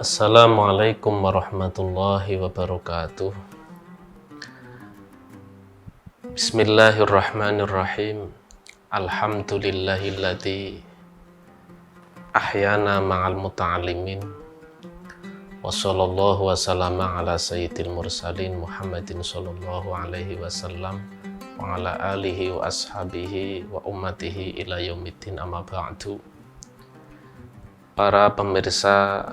Assalamualaikum warahmatullahi wabarakatuh. Bismillahirrahmanirrahim. Alhamdulillahilladzi ahyana ma'al muta'alimin. Wa sallallahu wa sallama ala sayyidil mursalin Muhammadin sallallahu alaihi wasallam wa ala alihi wa ashabihi wa ummatihi ila yaumiddin, amma ba'du. Para pemirsa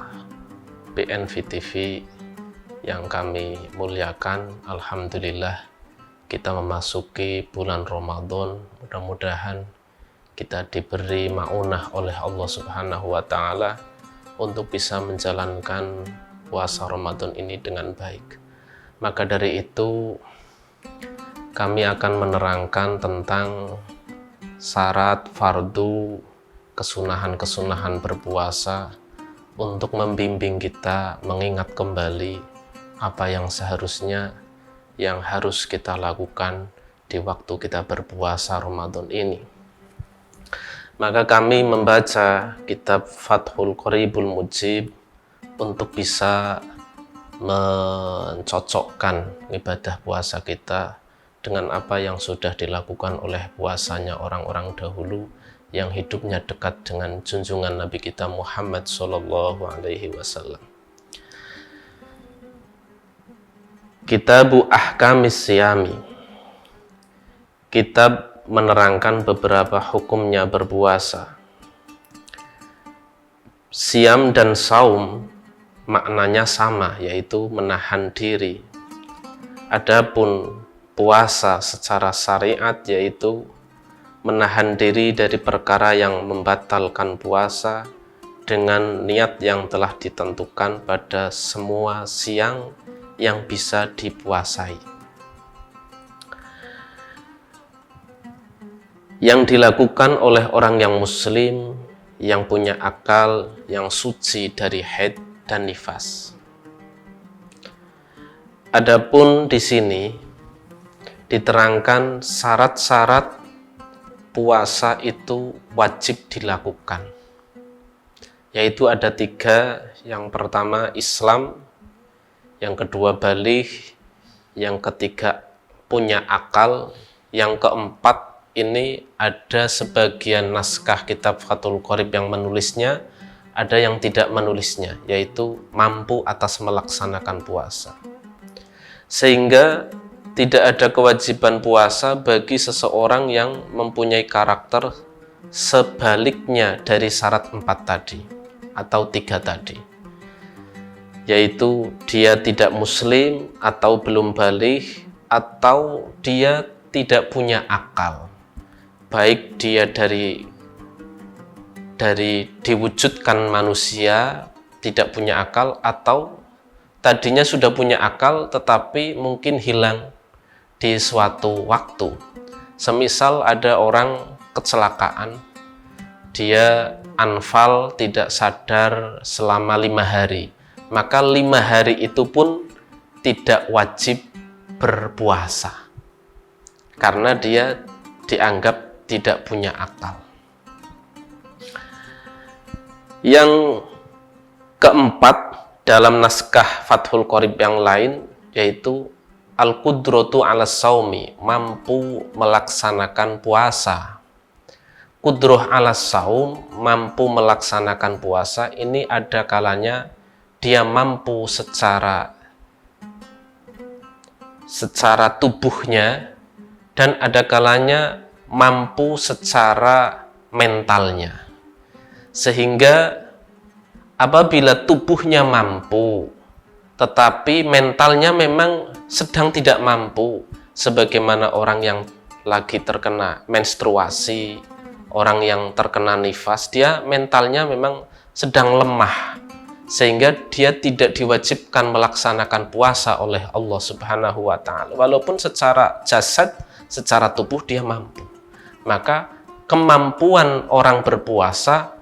BNV TV yang kami muliakan, alhamdulillah kita memasuki bulan Ramadan. Mudah-mudahan kita diberi maunah oleh Allah Subhanahu wa Ta'ala untuk bisa menjalankan puasa Ramadan ini dengan baik. Maka dari itu kami akan menerangkan tentang syarat, fardu, kesunahan-kesunahan berpuasa untuk membimbing kita mengingat kembali apa yang seharusnya yang harus kita lakukan di waktu kita berpuasa Ramadan ini. Maka kami membaca kitab Fathul Qoribul Mujib untuk bisa mencocokkan ibadah puasa kita dengan apa yang sudah dilakukan oleh puasanya orang-orang dahulu yang hidupnya dekat dengan junjungan Nabi kita Muhammad Sallallahu Alaihi Wasallam. Kitabu Ahkamis Siyami, kitab menerangkan beberapa hukumnya berpuasa. Siam dan saum maknanya sama, yaitu menahan diri. Adapun puasa secara syariat yaitu menahan diri dari perkara yang membatalkan puasa dengan niat yang telah ditentukan pada semua siang yang bisa dipuasai. Yang dilakukan oleh orang yang muslim, yang punya akal, yang suci dari haid dan nifas. Adapun di sini diterangkan syarat-syarat puasa itu wajib dilakukan, yaitu ada 3. Yang pertama Islam, yang kedua baligh, yang ketiga punya akal, yang keempat ini ada sebagian naskah kitab Fathul Qorib yang menulisnya, ada yang tidak menulisnya, yaitu mampu atas melaksanakan puasa. Sehingga tidak ada kewajiban puasa bagi seseorang yang mempunyai karakter sebaliknya dari syarat 4 tadi atau 3 tadi, yaitu dia tidak muslim atau belum baligh atau dia tidak punya akal, baik dia dari diwujudkan manusia tidak punya akal atau tadinya sudah punya akal tetapi mungkin hilang di suatu waktu. Semisal ada orang kecelakaan, dia anfal tidak sadar selama 5 hari, maka 5 hari itu pun tidak wajib berpuasa karena dia dianggap tidak punya akal. Yang keempat dalam naskah Fathul Qorib yang lain yaitu al-qudratu ala saumi, mampu melaksanakan puasa. Qudroh ala saum, mampu melaksanakan puasa, ini ada kalanya dia mampu secara tubuhnya dan ada kalanya mampu secara mentalnya. Sehingga apabila tubuhnya mampu tetapi mentalnya memang sedang tidak mampu, sebagaimana orang yang lagi terkena menstruasi, orang yang terkena nifas, dia mentalnya memang sedang lemah, sehingga dia tidak diwajibkan melaksanakan puasa oleh Allah Subhanahu wa Ta'ala, walaupun secara jasad, secara tubuh dia mampu. Maka kemampuan orang berpuasa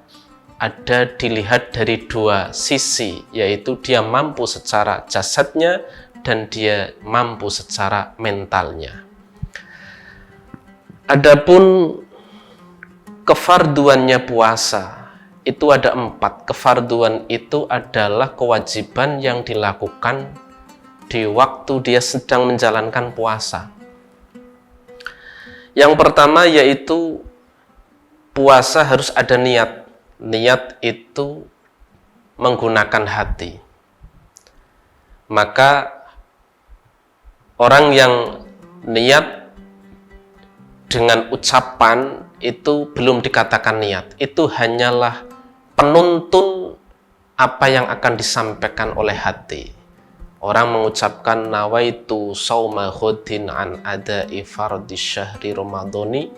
ada dilihat dari 2 sisi, yaitu dia mampu secara jasadnya dan dia mampu secara mentalnya. Adapun kefarduannya puasa itu ada 4. Kefarduan itu adalah kewajiban yang dilakukan di waktu dia sedang menjalankan puasa. Yang pertama yaitu puasa harus ada niat. Niat itu menggunakan hati. Maka orang yang niat dengan ucapan itu belum dikatakan niat. Itu hanyalah penuntun apa yang akan disampaikan oleh hati. Orang mengucapkan nawaitu sauma ghadin an ada'i fardhi syahri ramadhani,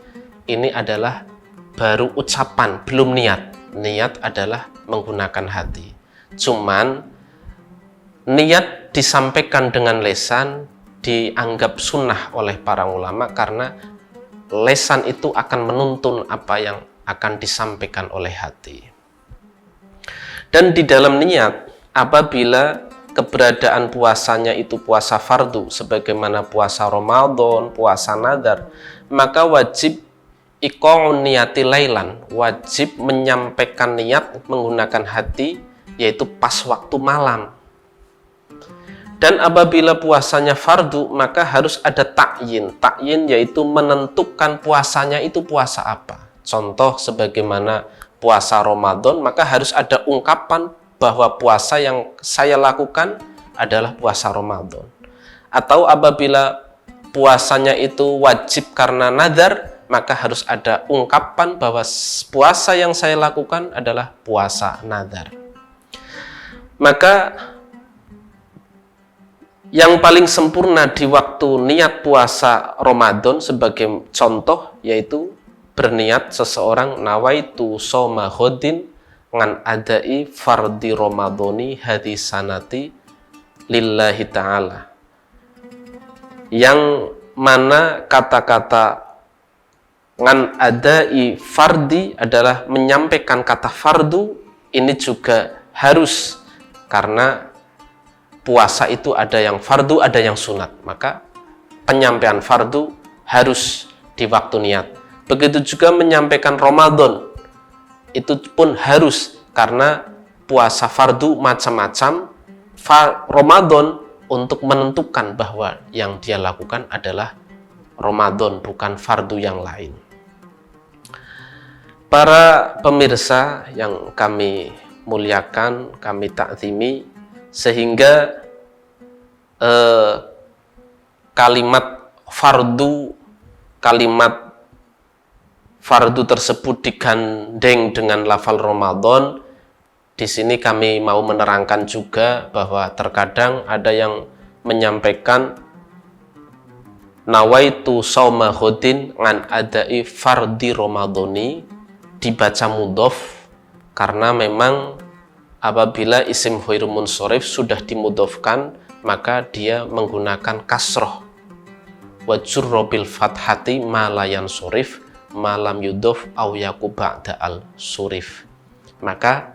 ini adalah baru ucapan, belum niat. Niat adalah menggunakan hati. Cuman niat disampaikan dengan lesan dianggap sunnah oleh para ulama karena lesan itu akan menuntun apa yang akan disampaikan oleh hati. Dan di dalam niat, apabila keberadaan puasanya itu puasa fardu, sebagaimana puasa Ramadan, puasa nadar, maka wajib iqa'un niyati lailan, wajib menyampaikan niat menggunakan hati, yaitu pas waktu malam. Dan apabila puasanya fardu, maka harus ada ta'yin. Ta'yin yaitu menentukan puasanya itu puasa apa. Contoh sebagaimana puasa Ramadan, maka harus ada ungkapan bahwa puasa yang saya lakukan adalah puasa Ramadan. Atau apabila puasanya itu wajib karena nadar, maka harus ada ungkapan bahwa puasa yang saya lakukan adalah puasa nadar. Maka yang paling sempurna di waktu niat puasa Ramadan sebagai contoh yaitu berniat seseorang nawaitu shauma ghadin ngan adai fardhi ramadhani hadisanati lillahi ta'ala, yang mana kata-kata ngan adai fardhi adalah menyampaikan kata fardu. Ini juga harus karena puasa itu ada yang fardu, ada yang sunat. Maka penyampaian fardu harus di waktu niat. Begitu juga menyampaikan Ramadan, itu pun harus karena puasa fardu macam-macam. Ramadan untuk menentukan bahwa yang dia lakukan adalah Ramadan, bukan fardu yang lain. Para pemirsa yang kami muliakan, kami ta'zimi, sehingga kalimat fardu tersebut digandeng dengan lafal Ramadan. Di sini kami mau menerangkan juga bahwa terkadang ada yang menyampaikan nawaitu shauma ghadin ngan adai fardhi ramadhani, dibaca mudhof karena memang apabila isim ghairun munsharif sudah dimudhofkan maka dia menggunakan kasroh. Wa jurra bil fathati ma la yansurif malam yudhof au yaku ba'da al surif. Maka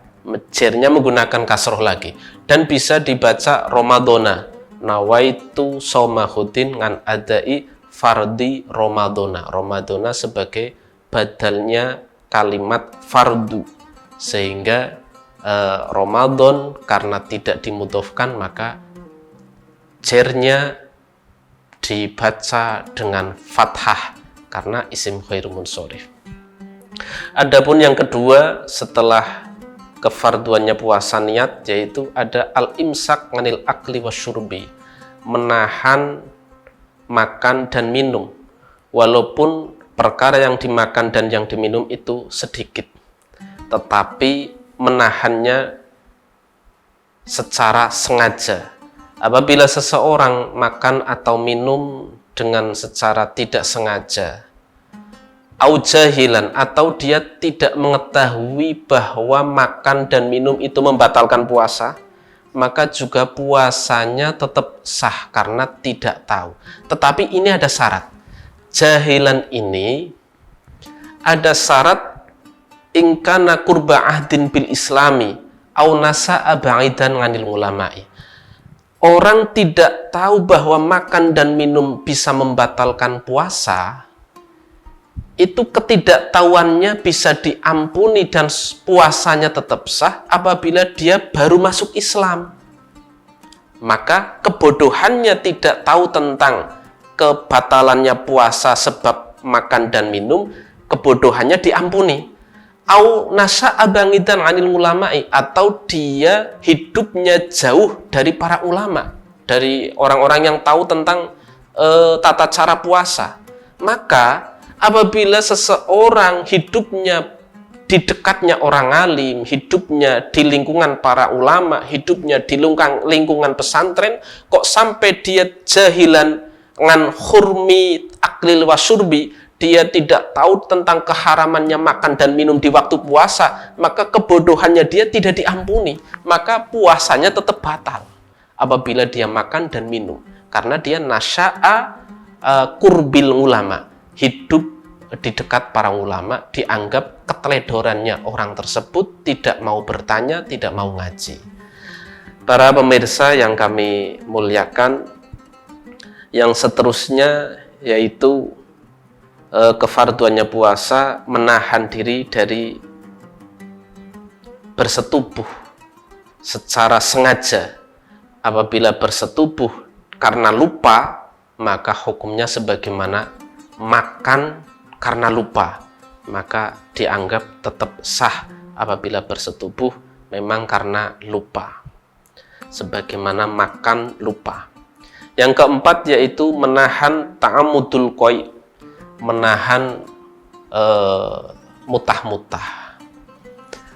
jernya menggunakan kasroh lagi dan bisa dibaca Ramadona, nawaitu shauma ghadin ngan adai fardhi Ramadona. Ramadona sebagai badalnya kalimat fardu, sehingga Ramadan karena tidak dimudhofkan maka jernya dibaca dengan fathah karena isim ghairun munsharif. Adapun yang kedua setelah kefarduannya puasa niat, yaitu ada al-imsak nganil akli wasyurbi, menahan makan dan minum walaupun perkara yang dimakan dan yang diminum itu sedikit, tetapi menahannya secara sengaja. Apabila seseorang makan atau minum dengan secara tidak sengaja, au jahilan, atau dia tidak mengetahui bahwa makan dan minum itu membatalkan puasa, maka juga puasanya tetap sah karena tidak tahu. Tetapi ini ada syarat. Jahilan ini ada syarat ingkana qurba ahdin bil islami au nasa'a ba'idan 'anil ulama'i. Orang tidak tahu bahwa makan dan minum bisa membatalkan puasa, itu ketidaktahuannya bisa diampuni dan puasanya tetap sah apabila dia baru masuk Islam. Maka kebodohannya tidak tahu tentang kebatalannya puasa sebab makan dan minum, kebodohannya diampuni. Au nasya'a bangidan 'anil ulama'i, atau dia hidupnya jauh dari para ulama, dari orang-orang yang tahu tentang tata cara puasa. Maka apabila seseorang hidupnya di dekatnya orang alim, hidupnya di lingkungan para ulama, hidupnya di lingkungan pesantren, kok sampai dia jahilan ngan hurmi aklil wasyurbi, dia tidak tahu tentang keharamannya makan dan minum di waktu puasa, maka kebodohannya dia tidak diampuni, maka puasanya tetap batal apabila dia makan dan minum, karena dia nasya'a kurbil ulama, hidup di dekat para ulama, dianggap keteledorannya orang tersebut tidak mau bertanya, tidak mau ngaji. Para pemirsa yang kami muliakan, yang seterusnya yaitu kefarduannya puasa menahan diri dari bersetubuh secara sengaja. Apabila bersetubuh karena lupa, maka hukumnya sebagaimana makan karena lupa, maka dianggap tetap sah apabila bersetubuh memang karena lupa, sebagaimana makan lupa. Yang keempat yaitu menahan ta'amudul qoi, menahan mutah-mutah.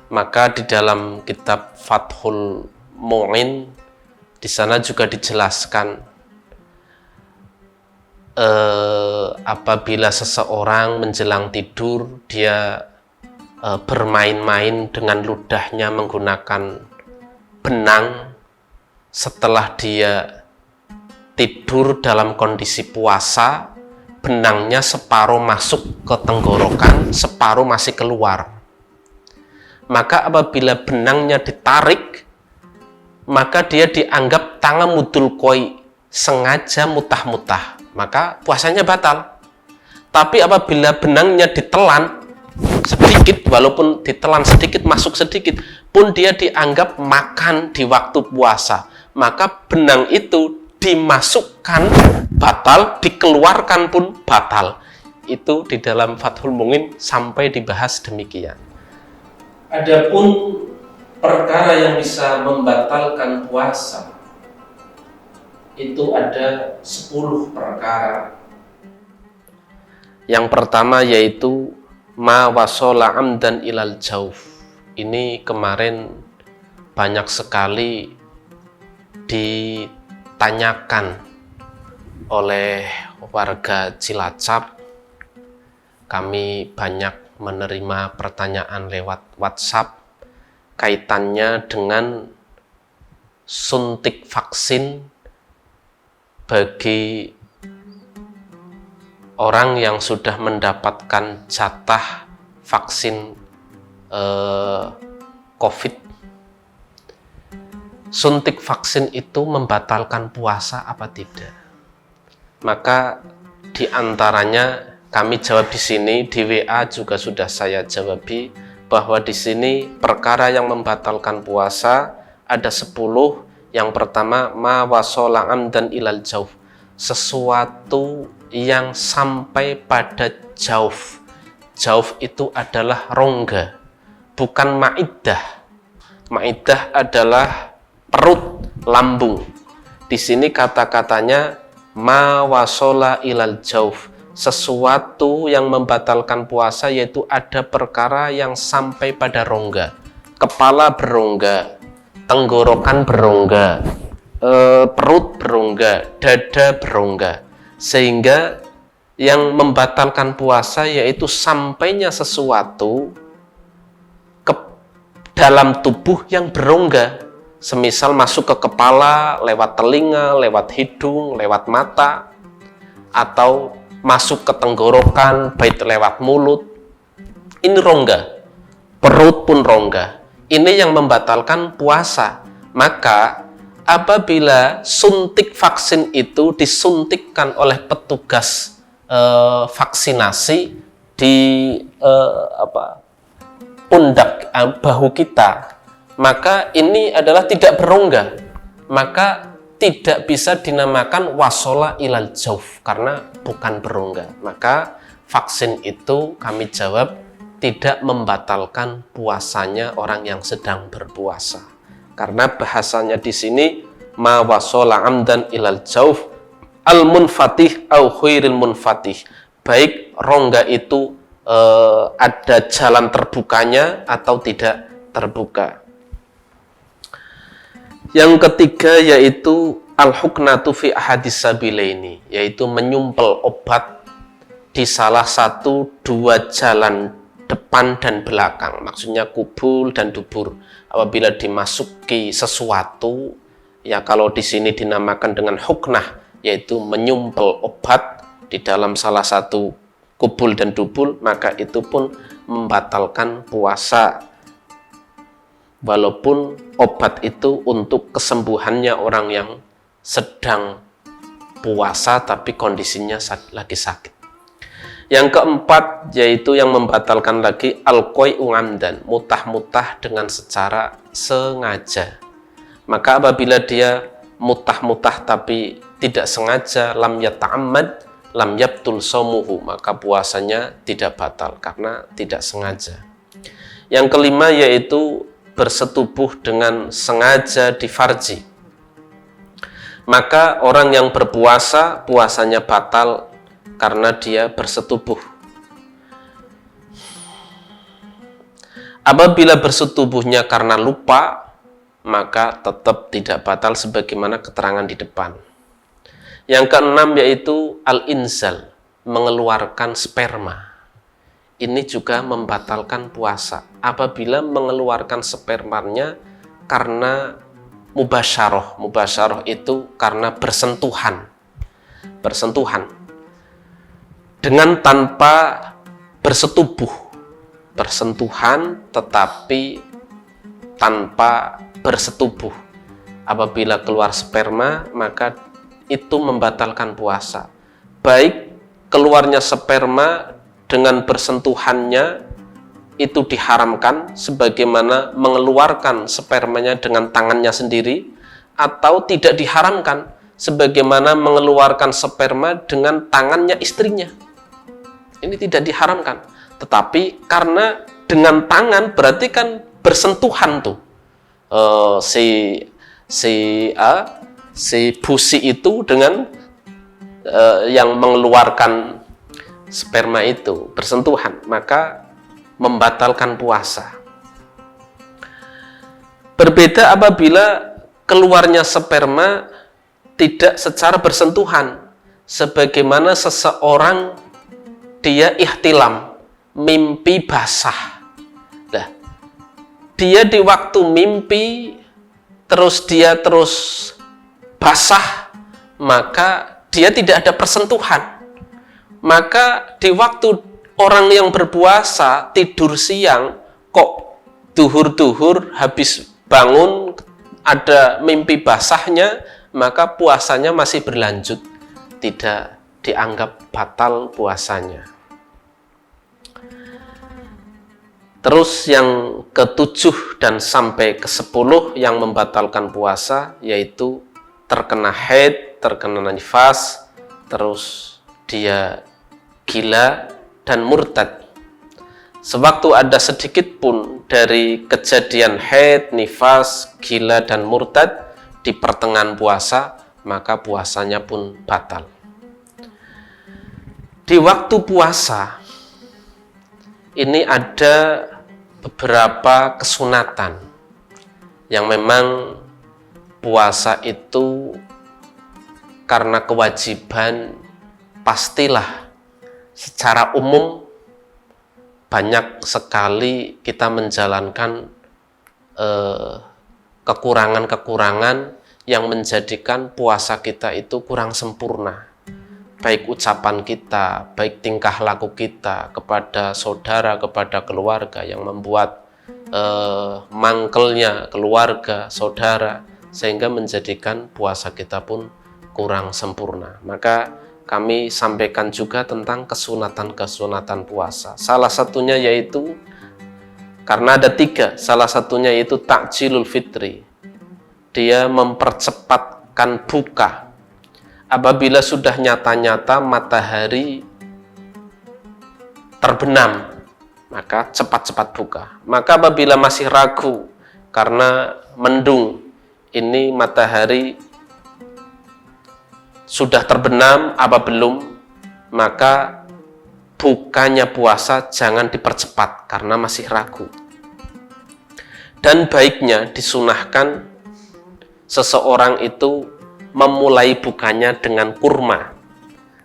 Maka di dalam kitab Fathul Mu'in di sana juga dijelaskan apabila seseorang menjelang tidur dia bermain-main dengan ludahnya menggunakan benang setelah dia tidur dalam kondisi puasa, benangnya separuh masuk ke tenggorokan, separuh masih keluar. Maka apabila benangnya ditarik, maka dia dianggap ta'amudul qoi, sengaja mutah-mutah, maka puasanya batal. Tapi apabila benangnya ditelan sedikit, walaupun ditelan sedikit, masuk sedikit, pun dia dianggap makan di waktu puasa, maka benang itu dimasukkan batal, dikeluarkan pun batal. Itu di dalam Fathul Mu'in sampai dibahas demikian. Adapun perkara yang bisa membatalkan puasa itu ada 10 perkara. Yang pertama yaitu ma wasola amdan ilal jauf. Ini kemarin banyak sekali ditanyakan oleh warga Cilacap. Kami banyak menerima pertanyaan lewat WhatsApp kaitannya dengan suntik vaksin bagi orang yang sudah mendapatkan jatah vaksin COVID. Suntik vaksin itu membatalkan puasa apa tidak? Maka diantaranya kami jawab di sini, di WA juga sudah saya jawabi bahwa di sini perkara yang membatalkan puasa ada 10. Yang pertama, ma wasola amdan ilal jauf, sesuatu yang sampai pada jauf. Jauf itu adalah rongga, bukan maidah. Maidah adalah perut, lambung. Di sini kata-katanya ma wasola ilal jauf, sesuatu yang membatalkan puasa, yaitu ada perkara yang sampai pada rongga. Kepala berongga, tenggorokan berongga, perut berongga, dada berongga, sehingga yang membatalkan puasa yaitu sampainya sesuatu ke dalam tubuh yang berongga, semisal masuk ke kepala lewat telinga, lewat hidung, lewat mata, atau masuk ke tenggorokan baik lewat mulut. Ini rongga, perut pun rongga. Ini yang membatalkan puasa. Maka apabila suntik vaksin itu disuntikkan oleh petugas vaksinasi di pundak bahu kita, maka ini adalah tidak berongga, maka tidak bisa dinamakan wasola ilal jauf karena bukan berongga. Maka vaksin itu kami jawab tidak membatalkan puasanya orang yang sedang berpuasa, karena bahasanya di sini ma wasola amdan ilal jauf al munfatih au khairil munfatih, baik rongga itu ada jalan terbukanya atau tidak terbuka. Yang ketiga yaitu al-huknatu fi ahadis sabilaini, yaitu menyumpel obat di salah satu dua jalan depan dan belakang, maksudnya kubul dan dubur. Apabila dimasuki sesuatu, ya kalau di sini dinamakan dengan huknah, yaitu menyumpel obat di dalam salah satu kubul dan dubul, maka itu pun membatalkan puasa, walaupun obat itu untuk kesembuhannya orang yang sedang puasa tapi kondisinya lagi sakit. Yang keempat yaitu yang membatalkan lagi al-qai'u amdan, mutah-mutah dengan secara sengaja. Maka apabila dia mutah-mutah tapi tidak sengaja, lam yata'ammad lam yabtul shaumuhu, maka puasanya tidak batal karena tidak sengaja. Yang kelima yaitu bersetubuh dengan sengaja di farji. Maka orang yang berpuasa, puasanya batal karena dia bersetubuh. Apabila bersetubuhnya karena lupa, maka tetap tidak batal sebagaimana keterangan di depan. Yang keenam yaitu al-inzal, mengeluarkan sperma. Ini juga membatalkan puasa apabila mengeluarkan spermanya karena mubasyarah. Mubasyarah itu karena bersentuhan dengan tanpa bersetubuh, bersentuhan tetapi tanpa bersetubuh. Apabila keluar sperma, maka itu membatalkan puasa. Baik keluarnya sperma dengan bersentuhannya itu diharamkan sebagaimana mengeluarkan spermanya dengan tangannya sendiri, atau tidak diharamkan sebagaimana mengeluarkan sperma dengan tangannya istrinya. Ini tidak diharamkan, tetapi karena dengan tangan berarti kan bersentuhan tuh si busi itu dengan yang mengeluarkan sperma itu bersentuhan, maka membatalkan puasa. Berbeda apabila keluarnya sperma tidak secara bersentuhan, sebagaimana seseorang dia ihtilam, mimpi basah. Nah, dia di waktu mimpi dia terus basah, maka dia tidak ada persentuhan. Maka di waktu orang yang berpuasa tidur siang, kok duhur-duhur habis bangun ada mimpi basahnya, maka puasanya masih berlanjut, tidak dianggap batal puasanya. Terus yang ke-7 dan sampai ke-10 yang membatalkan puasa yaitu terkena haid, terkena nifas, terus dia gila dan murtad. Sewaktu ada sedikit pun dari kejadian haid, nifas, gila dan murtad di pertengahan puasa, maka puasanya pun batal. Di waktu puasa ini ada beberapa kesunatan yang memang puasa itu karena kewajiban pastilah secara umum banyak sekali kita menjalankan kekurangan-kekurangan yang menjadikan puasa kita itu kurang sempurna. Baik ucapan kita, baik tingkah laku kita kepada saudara, kepada keluarga yang membuat mangkelnya keluarga, saudara, sehingga menjadikan puasa kita pun kurang sempurna. Maka kami sampaikan juga tentang kesunatan-kesunatan puasa. Salah satunya yaitu, karena ada 3, salah satunya yaitu takjilul fitri. Dia mempercepatkan buka. Apabila sudah nyata-nyata matahari terbenam, maka cepat-cepat buka. Maka apabila masih ragu karena mendung, ini matahari sudah terbenam apa belum, maka bukanya puasa jangan dipercepat karena masih ragu. Dan baiknya disunahkan seseorang itu memulai bukanya dengan kurma.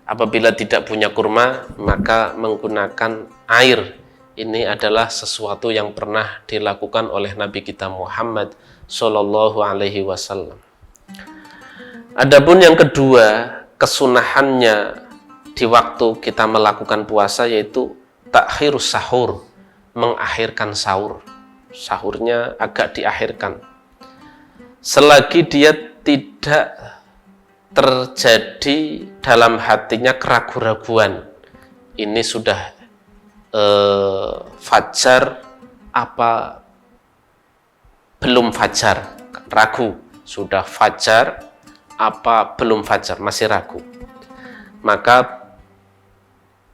Apabila tidak punya kurma, maka menggunakan air. Ini adalah sesuatu yang pernah dilakukan oleh Nabi kita Muhammad Shallallahu Alaihi Wasallam. Adapun yang kedua, kesunahannya di waktu kita melakukan puasa yaitu takhirus sahur, mengakhirkan sahur. Sahurnya agak diakhirkan. Selagi dia tidak terjadi dalam hatinya keraguan-raguan, ini sudah fajar apa belum fajar, ragu, sudah fajar apa belum fajar, masih ragu. Maka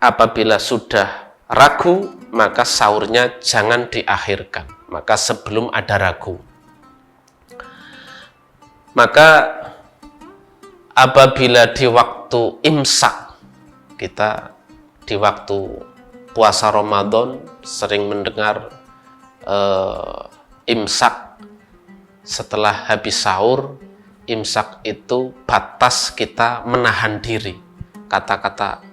apabila sudah ragu, maka sahurnya jangan diakhirkan, maka sebelum ada ragu. Maka apabila di waktu imsak, kita di waktu puasa Ramadan sering mendengar imsak setelah habis sahur. Imsak itu batas kita menahan diri. Kata-kata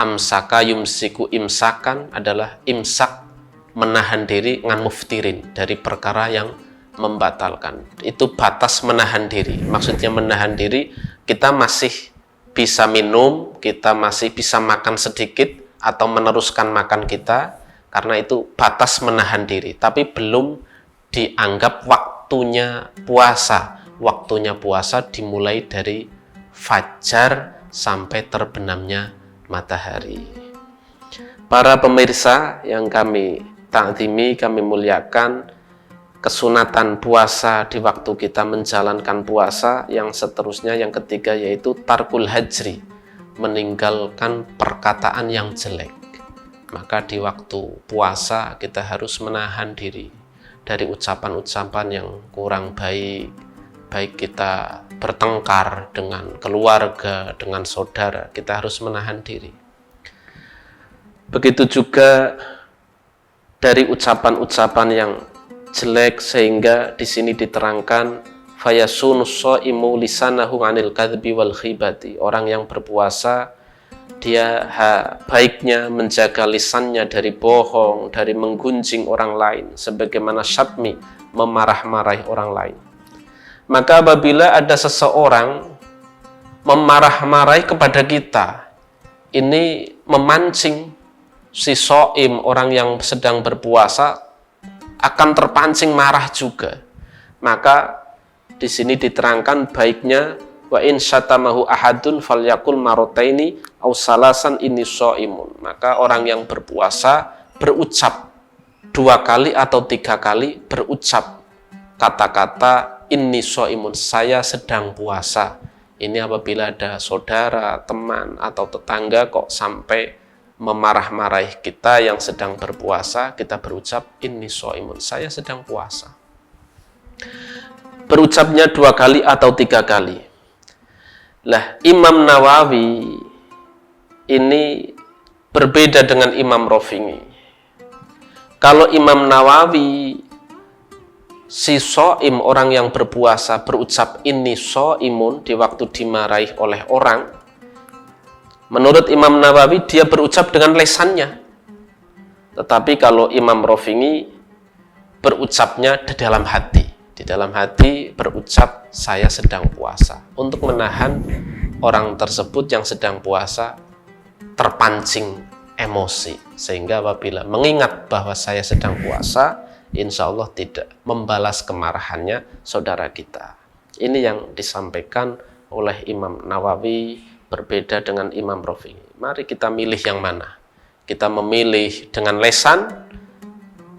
amsaka yumsiku imsakan adalah imsak, menahan diri ngan muftirin, dari perkara yang membatalkan. Itu batas menahan diri. Maksudnya menahan diri, kita masih bisa minum, kita masih bisa makan sedikit atau meneruskan makan kita, karena itu batas menahan diri, tapi belum dianggap waktunya puasa. Waktunya puasa dimulai dari fajar sampai terbenamnya matahari. Para pemirsa yang kami ta'zimi, kami muliakan, kesunatan puasa di waktu kita menjalankan puasa. Yang seterusnya, yang ketiga, yaitu tarkul hajri, meninggalkan perkataan yang jelek. Maka di waktu puasa kita harus menahan diri dari ucapan-ucapan yang kurang baik, baik kita bertengkar dengan keluarga, dengan saudara, kita harus menahan diri. Begitu juga dari ucapan-ucapan yang jelek, sehingga di sini diterangkan fayasunus shaimu lisanahu 'anil kadhibi wal khibati. Orang yang berpuasa dia baiknya menjaga lisannya dari bohong, dari menggunjing orang lain, sebagaimana syatmi, memarah-marahi orang lain. Maka apabila ada seseorang memarah-marahi kepada kita, ini memancing si shaim, orang yang sedang berpuasa, akan terpancing marah juga. Maka di sini diterangkan baiknya wa in syatamahu ahadun falyakul marataini aw salasan inni shaimun. Maka orang yang berpuasa berucap 2 kali atau 3 kali, berucap kata-kata inni shaimun, saya sedang puasa. Ini apabila ada saudara, teman atau tetangga kok sampai memarah-marahi kita yang sedang berpuasa, kita berucap inni shaimun, saya sedang puasa. Berucapnya 2 kali atau 3 kali. Lah, Imam Nawawi ini berbeda dengan Imam Rafi'i. Kalau Imam Nawawi, si shaim, orang yang berpuasa, berucap inni shaimun di waktu dimarahi oleh orang, menurut Imam Nawawi dia berucap dengan lesannya. Tetapi kalau Imam Rafi'i berucapnya di dalam hati. Di dalam hati berucap saya sedang puasa, untuk menahan orang tersebut yang sedang puasa terpancing emosi, sehingga apabila mengingat bahwa saya sedang puasa, insya Allah tidak membalas kemarahannya saudara kita. Ini yang disampaikan oleh Imam Nawawi berbeda dengan Imam Rafi'i. Mari kita milih yang mana. Kita memilih dengan lesan,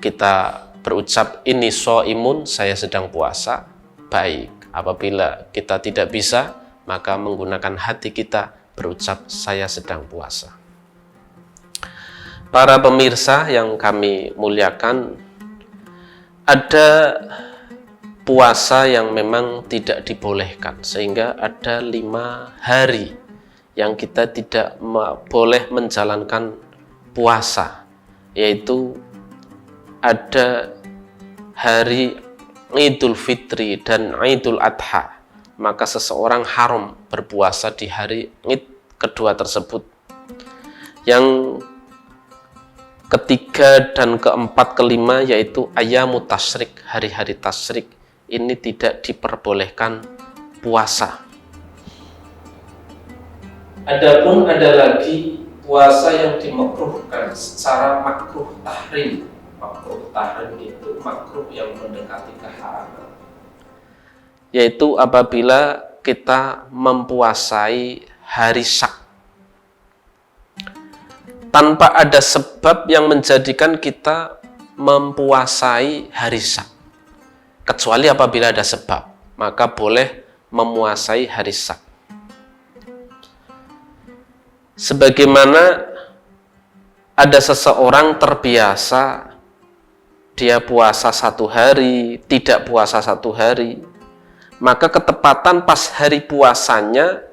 kita berucap ini shaimun, saya sedang puasa, baik. Apabila kita tidak bisa, maka menggunakan hati kita berucap saya sedang puasa. Para pemirsa yang kami muliakan, ada puasa yang memang tidak dibolehkan, sehingga ada 5 hari yang kita tidak boleh menjalankan puasa, yaitu ada hari Idul Fitri dan Idul Adha. Maka seseorang haram berpuasa di hari Id kedua tersebut. Yang ketiga dan keempat, kelima yaitu Ayyamut Tasyrik, hari-hari tasyrik. Ini tidak diperbolehkan puasa. Adapun ada lagi puasa yang dimakruhkan secara makruh tahrim. Makruh tahrim itu makruh yang mendekati keharaman. Yaitu apabila kita mempuasai hari Syak tanpa ada sebab yang menjadikan kita mempuasai hari Syak. Kecuali apabila ada sebab, maka boleh memuasai hari Syak. Sebagaimana ada seseorang terbiasa dia puasa 1 hari, tidak puasa 1 hari, maka ketepatan pas hari puasanya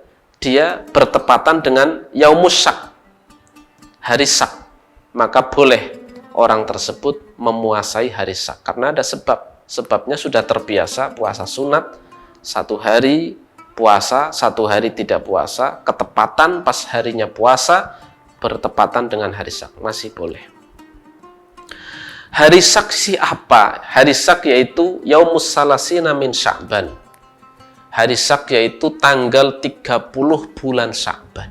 dia bertepatan dengan Yaumus Syak, hari Syak. Maka boleh orang tersebut memuasai hari Syak karena ada sebab. Sebabnya sudah terbiasa puasa sunat 1 hari puasa, 1 hari tidak puasa, ketepatan pas harinya puasa bertepatan dengan hari Syak, masih boleh. Hari Syak apa? Hari Syak yaitu Yaumus Salasina min Sya'ban. Hari Syak yaitu tanggal 30 bulan Sya'ban.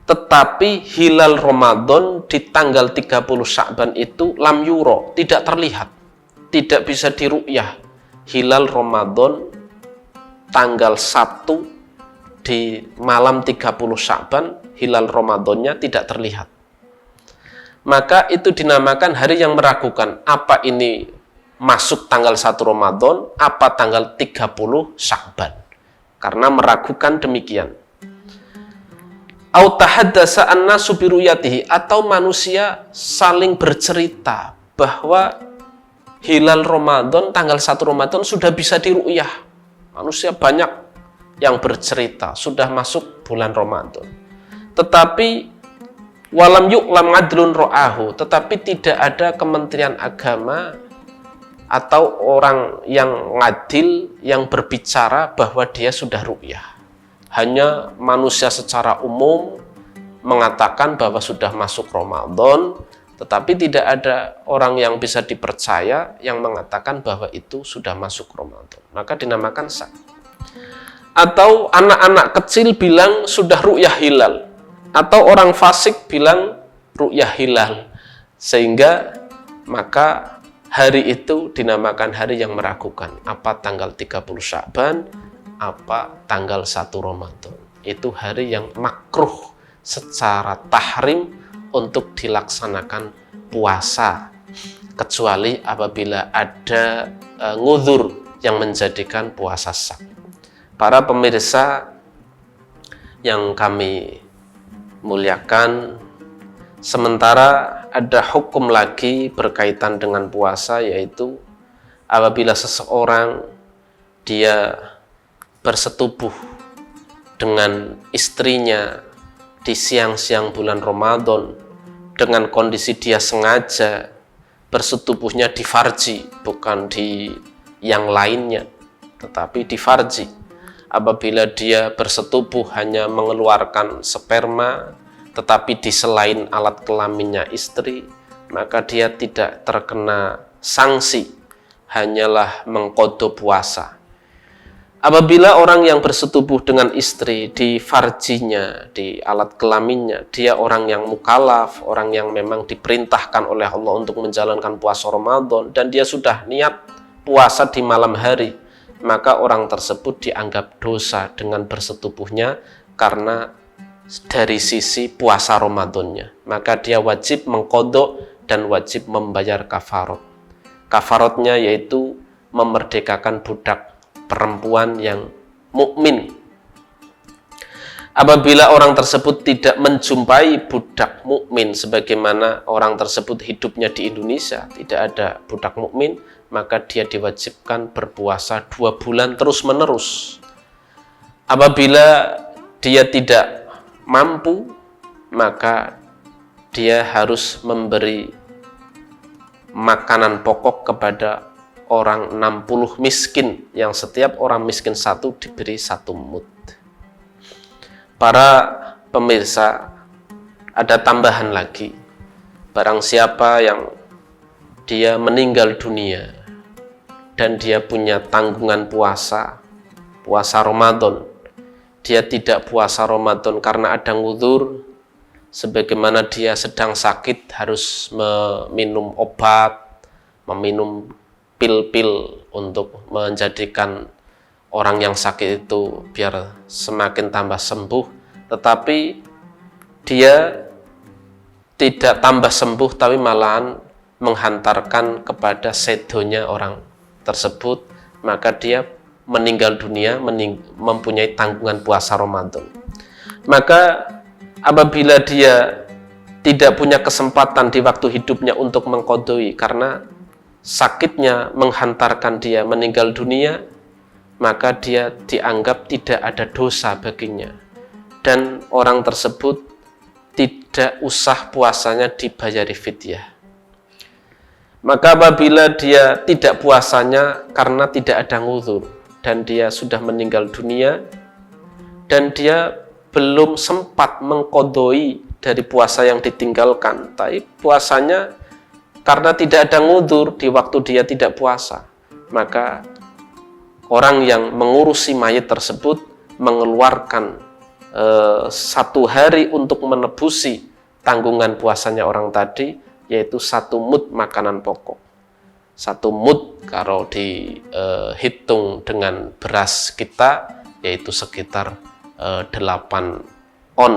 Tetapi hilal Ramadan di tanggal 30 Sya'ban itu lam yuro, tidak terlihat. Tidak bisa diru'yah. Hilal Ramadan tanggal 1 di malam 30 Sya'ban, hilal Ramadannya tidak terlihat. Maka itu dinamakan hari yang meragukan. Apa ini masuk tanggal 1 Ramadan, apa tanggal 30 Sya'ban? Karena meragukan demikian. Au tahaddasa an-nasu bi ru'yatihi, atau manusia saling bercerita bahwa hilal Ramadan, tanggal 1 Ramadan sudah bisa diru'yah. Manusia banyak yang bercerita, sudah masuk bulan Ramadan. Tetapi, walam yu'lam adlun ro'ahu, tetapi tidak ada Kementerian Agama atau orang yang ngadil yang berbicara bahwa dia sudah ru'yah. Hanya manusia secara umum mengatakan bahwa sudah masuk Ramadan, tetapi tidak ada orang yang bisa dipercaya yang mengatakan bahwa itu sudah masuk Ramadan. Maka dinamakan Syak. Atau anak-anak kecil bilang sudah ru'yah hilal. Atau orang fasik bilang ru'yah hilal. Sehingga maka hari itu dinamakan hari yang meragukan. Apa tanggal 30 Sya'ban, apa tanggal 1 Ramadan. Itu hari yang makruh secara tahrim untuk dilaksanakan puasa, kecuali apabila ada ngudhur yang menjadikan puasa Syak. Para pemirsa yang kami muliakan, sementara ada hukum lagi berkaitan dengan puasa, yaitu apabila seseorang dia bersetubuh dengan istrinya di siang-siang bulan Ramadan dengan kondisi dia sengaja bersetubuhnya di farji, bukan di yang lainnya, tetapi di farji. Apabila dia bersetubuh hanya mengeluarkan sperma, tetapi di selain alat kelaminnya istri, maka dia tidak terkena sanksi, hanyalah mengqadha puasa. Apabila orang yang bersetubuh dengan istri di farjinya, di alat kelaminnya, dia orang yang mukallaf, orang yang memang diperintahkan oleh Allah untuk menjalankan puasa Ramadan, dan dia sudah niat puasa di malam hari, maka orang tersebut dianggap dosa dengan bersetubuhnya karena dari sisi puasa Ramadannya. Maka dia wajib mengqadha dan wajib membayar kafarat. Kafaratnya yaitu memerdekakan budak perempuan yang mukmin. Apabila orang tersebut tidak menjumpai budak mukmin sebagaimana orang tersebut hidupnya di Indonesia, tidak ada budak mukmin, maka dia diwajibkan berpuasa 2 bulan terus-menerus. Apabila dia tidak mampu, maka dia harus memberi makanan pokok kepada orang 60 miskin, yang setiap orang miskin satu diberi 1 mud. Para pemirsa, ada tambahan lagi. Barang siapa yang dia meninggal dunia dan dia punya tanggungan puasa Ramadan, dia tidak puasa Ramadan karena ada nguzur, sebagaimana dia sedang sakit harus meminum obat, meminum pil-pil untuk menjadikan orang yang sakit itu biar semakin tambah sembuh, tetapi dia tidak tambah sembuh tapi malahan menghantarkan kepada sedonya orang tersebut, maka dia meninggal dunia mempunyai tanggungan puasa Ramadan. Maka apabila dia tidak punya kesempatan di waktu hidupnya untuk mengqadai karena sakitnya menghantarkan dia meninggal dunia, maka dia dianggap tidak ada dosa baginya, dan orang tersebut tidak usah puasanya dibayari fidyah. Maka apabila dia tidak puasanya karena tidak ada nguzur dan dia sudah meninggal dunia dan dia belum sempat mengqadai dari puasa yang ditinggalkan, tapi puasanya karena tidak ada nguzur di waktu dia tidak puasa, maka orang yang mengurusi mayit tersebut mengeluarkan 1 hari untuk menebusi tanggungan puasanya orang tadi, yaitu 1 mud makanan pokok. 1 mud kalau dihitung dengan beras kita yaitu sekitar 8 on.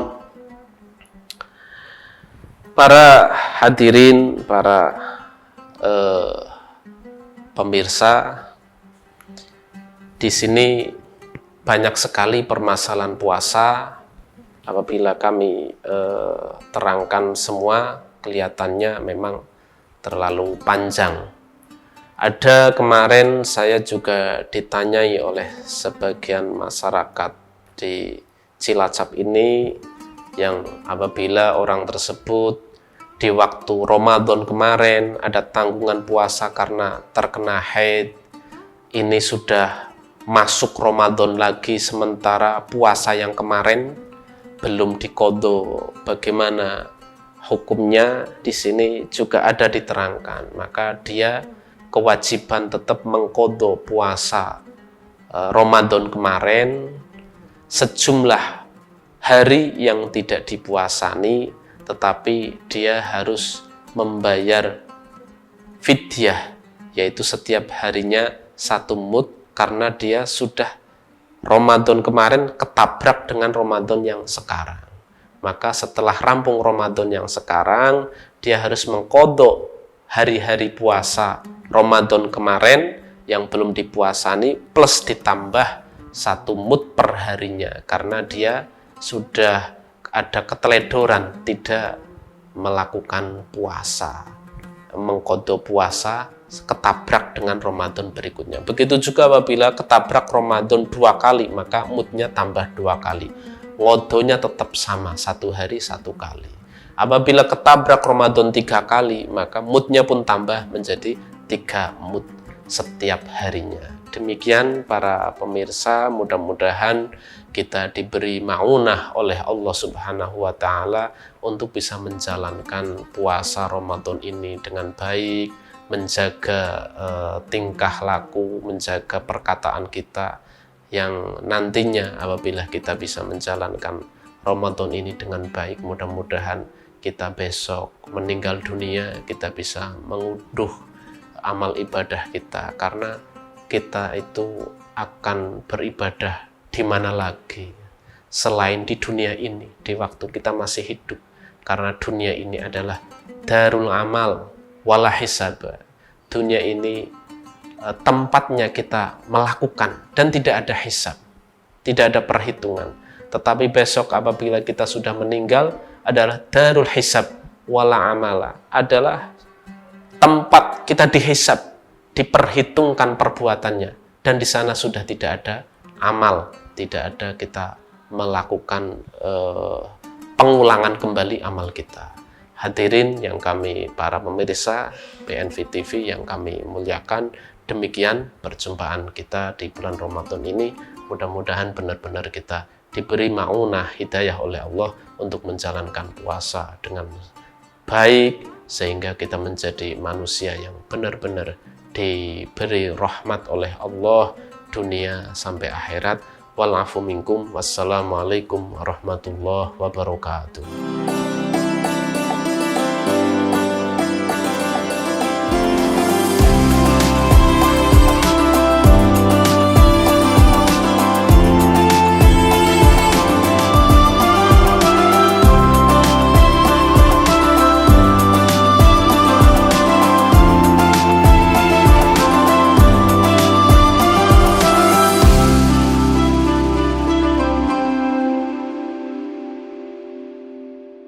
Para hadirin, para pemirsa, di sini banyak sekali permasalahan puasa. Apabila kami terangkan semua, kelihatannya memang terlalu panjang. Ada kemarin saya juga ditanyai oleh sebagian masyarakat di Cilacap ini, yang apabila orang tersebut di waktu Ramadan kemarin ada tanggungan puasa karena terkena haid, ini sudah masuk Ramadan lagi sementara puasa yang kemarin belum diqadha, bagaimana hukumnya? Di sini juga ada diterangkan. Maka dia kewajiban tetap mengqadha puasa Ramadan kemarin sejumlah hari yang tidak dipuasani, tetapi dia harus membayar fidyah, yaitu setiap harinya 1 mud, karena dia sudah Ramadan kemarin ketabrak dengan Ramadan yang sekarang. Maka setelah rampung Ramadan yang sekarang, dia harus mengqadha hari-hari puasa Ramadan kemarin yang belum dipuasani, plus ditambah 1 mud per harinya, karena dia sudah ada keteledoran tidak melakukan puasa, mengqadha puasa ketabrak dengan Ramadan berikutnya. Begitu juga apabila ketabrak Ramadan 2 kali, maka mudnya tambah 2 kali. Qadhanya tetap sama, 1 hari 1 kali. Apabila ketabrak Ramadan 3 kali, maka mudnya pun tambah menjadi 3 mud setiap harinya. Demikian para pemirsa, mudah-mudahan kita diberi ma'unah oleh Allah Subhanahu wa Ta'ala untuk bisa menjalankan puasa Ramadan ini dengan baik, menjaga tingkah laku, menjaga perkataan kita, yang nantinya apabila kita bisa menjalankan Ramadan ini dengan baik, mudah-mudahan kita besok meninggal dunia kita bisa mengunduh amal ibadah kita, karena kita itu akan beribadah di mana lagi selain di dunia ini, di waktu kita masih hidup. Karena dunia ini adalah darul amal wala hisab. Dunia ini tempatnya kita melakukan dan tidak ada hisab, tidak ada perhitungan. Tetapi besok apabila kita sudah meninggal adalah darul hisab wala amala, adalah tempat kita dihisab, diperhitungkan perbuatannya, dan di sana sudah tidak ada amal, tidak ada kita melakukan pengulangan kembali amal kita. Hadirin yang kami para pemirsa BNV TV yang kami muliakan, demikian perjumpaan kita di bulan Ramadan ini. Mudah-mudahan benar-benar kita diberi maunah hidayah oleh Allah untuk menjalankan puasa dengan baik, sehingga kita menjadi manusia yang benar-benar diberi rahmat oleh Allah dunia sampai akhirat. Wal afu minkum. Wassalamualaikum warahmatullahi wabarakatuh.